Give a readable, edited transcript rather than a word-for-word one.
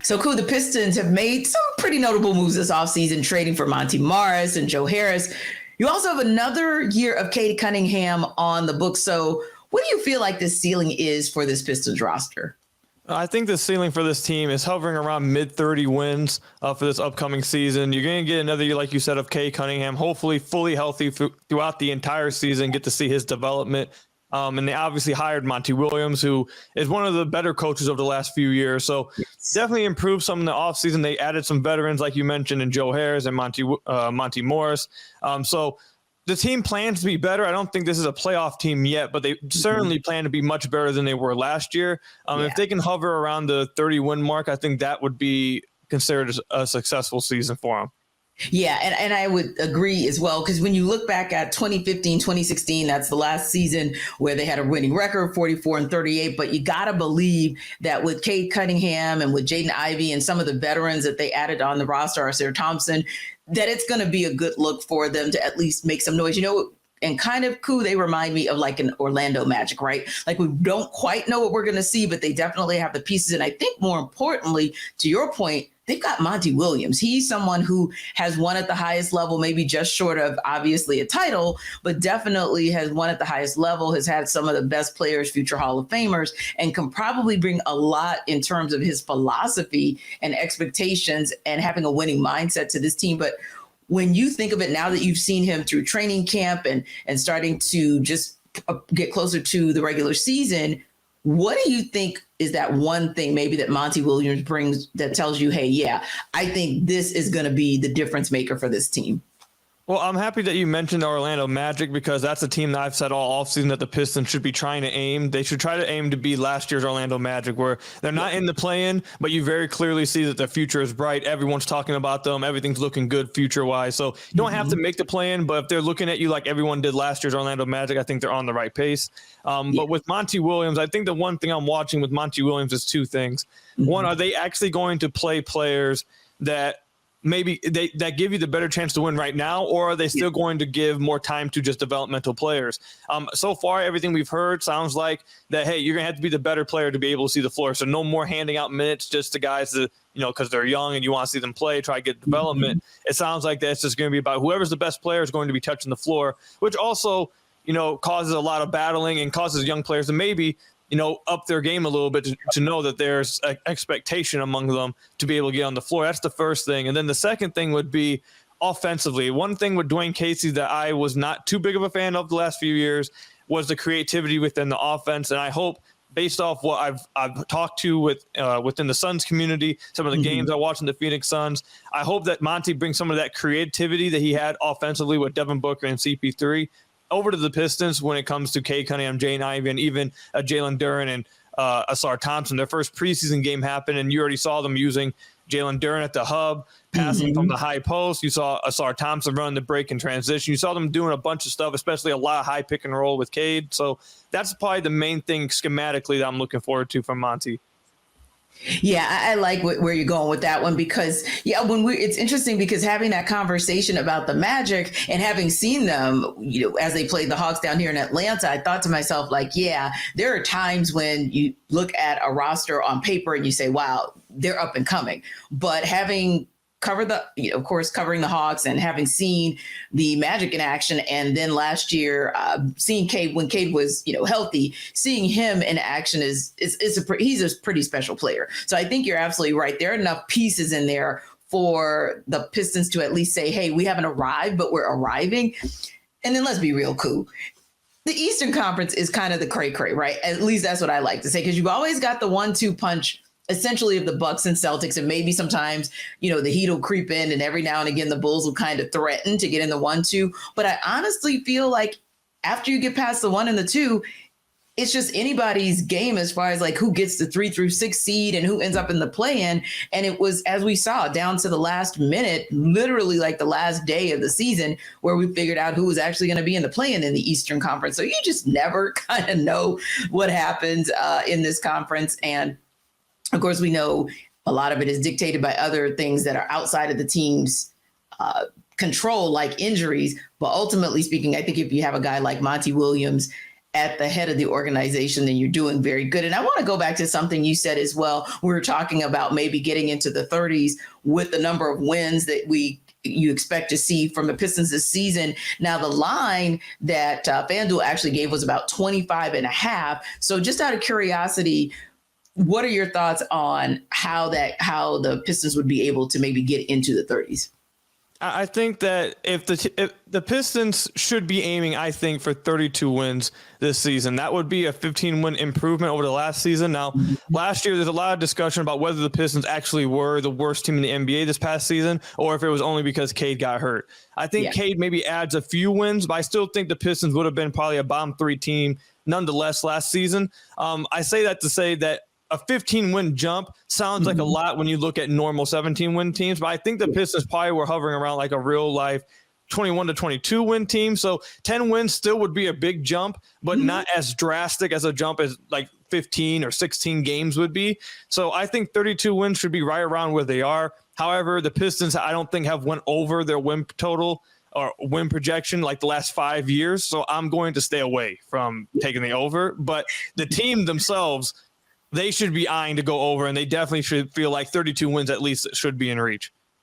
So, Ku, the Pistons have made some pretty notable moves this offseason, trading for Monty Morris and Joe Harris. You also have another year of Cade Cunningham on the book. So, what do you feel like the ceiling is for this Pistons roster? I think the ceiling for this team is hovering around mid-30 wins for this upcoming season. You're going to get another year, like you said, of Cade Cunningham, hopefully fully healthy throughout the entire season, get to see his development. And they obviously hired Monty Williams, who is one of the better coaches over the last few years. So definitely improved some in the offseason. They added some veterans, like you mentioned, in Joe Harris and Monty Morris. So the team plans to be better. I don't think this is a playoff team yet, but they certainly plan to be much better than they were last year. If they can hover around the 30-win mark, I think that would be considered a successful season for them. Yeah, and I would agree as well, because when you look back at 2015, 2016, that's the last season where they had a winning record, 44-38. But you got to believe that with Cade Cunningham and with Jaden Ivey and some of the veterans that they added on the roster, Arcir Thompson, that it's going to be a good look for them to at least make some noise. You know, and kind of Ku, they remind me of like an Orlando Magic, right? Like we don't quite know what we're going to see, but they definitely have the pieces. And I think more importantly, to your point, they've got Monty Williams. He's someone who has won at the highest level, maybe just short of obviously a title, but definitely has won at the highest level, has had some of the best players, future Hall of Famers, and can probably bring a lot in terms of his philosophy and expectations and having a winning mindset to this team. But when you think of it now that you've seen him through training camp and starting to just get closer to the regular season, what do you think is that one thing maybe that Monty Williams brings that tells you, hey, yeah, I think this is going to be the difference maker for this team? Well, I'm happy that you mentioned the Orlando Magic, because that's a team that I've said all offseason that the Pistons should be trying to aim. They should try to aim to be last year's Orlando Magic, where they're not in the play-in, but you very clearly see that the future is bright. Everyone's talking about them. Everything's looking good future-wise. So you don't have to make the play-in, but if they're looking at you like everyone did last year's Orlando Magic, I think they're on the right pace. But with Monty Williams, I think the one thing I'm watching with Monty Williams is two things. One, are they actually going to play players that maybe that give you the better chance to win right now, or are they still going to give more time to just developmental players? So far, everything we've heard sounds like that, hey, you're going to have to be the better player to be able to see the floor. So no more handing out minutes just to guys that, because they're young and you want to see them play, try to get development. It sounds like that's just going to be about whoever's the best player is going to be touching the floor, which also, causes a lot of battling and causes young players to maybe up their game a little bit to know that there's an expectation among them to be able to get on the floor. That's the first thing. And then the second thing would be offensively. One thing with Dwayne Casey that I was not too big of a fan of the last few years was the creativity within the offense. And I hope, based off what I've talked to within the Suns community, some of the games I watched in the Phoenix Suns, I hope that Monty brings some of that creativity that he had offensively with Devin Booker and CP3 over to the Pistons when it comes to Cade Cunningham, Jaden Ivey, and even Jalen Duren and Arcir Thompson. Their first preseason game happened, and you already saw them using Jalen Duren at the hub, passing from the high post. You saw Arcir Thompson running the break and transition. You saw them doing a bunch of stuff, especially a lot of high pick and roll with Cade. So that's probably the main thing schematically that I'm looking forward to from Monty. Yeah, I like where you're going with that one, because it's interesting because having that conversation about the Magic and having seen them, as they played the Hawks down here in Atlanta, I thought to myself, like, yeah, there are times when you look at a roster on paper and you say, wow, they're up and coming. But having covered covering the Hawks and having seen the Magic in action, and then last year seeing Cade when Cade was healthy, seeing him in action he's a pretty special player. So I think you're absolutely right. There are enough pieces in there for the Pistons to at least say, hey, we haven't arrived, but we're arriving. And then let's be real, Ku. The Eastern Conference is kind of the cray-cray, right? At least that's what I like to say, because you've always got the 1-2 punch essentially of the Bucks and Celtics, and maybe sometimes, the Heat will creep in, and every now and again the Bulls will kind of threaten to get in the 1-2. But I honestly feel like after you get past the 1 and the 2, it's just anybody's game as far as like who gets the 3 through 6 seed and who ends up in the play-in. And it was, as we saw, down to the last minute, literally like the last day of the season, where we figured out who was actually going to be in the play-in in the Eastern Conference. So you just never kind of know what happens in this conference. And of course, we know a lot of it is dictated by other things that are outside of the team's control, like injuries. But ultimately speaking, I think if you have a guy like Monty Williams at the head of the organization, then you're doing very good. And I want to go back to something you said as well. We were talking about maybe getting into the 30s with the number of wins that you expect to see from the Pistons this season. Now, the line that FanDuel actually gave was about 25.5. So just out of curiosity, what are your thoughts on how the Pistons would be able to maybe get into the 30s? I think that if the Pistons should be aiming, I think, for 32 wins this season. That would be a 15-win improvement over the last season. Now, last year, there's a lot of discussion about whether the Pistons actually were the worst team in the NBA this past season, or if it was only because Cade got hurt. I think Cade maybe adds a few wins, but I still think the Pistons would have been probably a bottom 3 team nonetheless last season. I say that to say that a 15-win jump sounds like a lot when you look at normal 17-win teams, but I think the Pistons probably were hovering around like a real-life 21 to 22 win team. So 10 wins still would be a big jump, but not as drastic as a jump as like 15 or 16 games would be. So I think 32 wins should be right around where they are. However, the Pistons, I don't think, have went over their win total or win projection like the last 5 years. So I'm going to stay away from taking the over. But the team themselves, they should be eyeing to go over, and they definitely should feel like 32 wins at least should be in reach.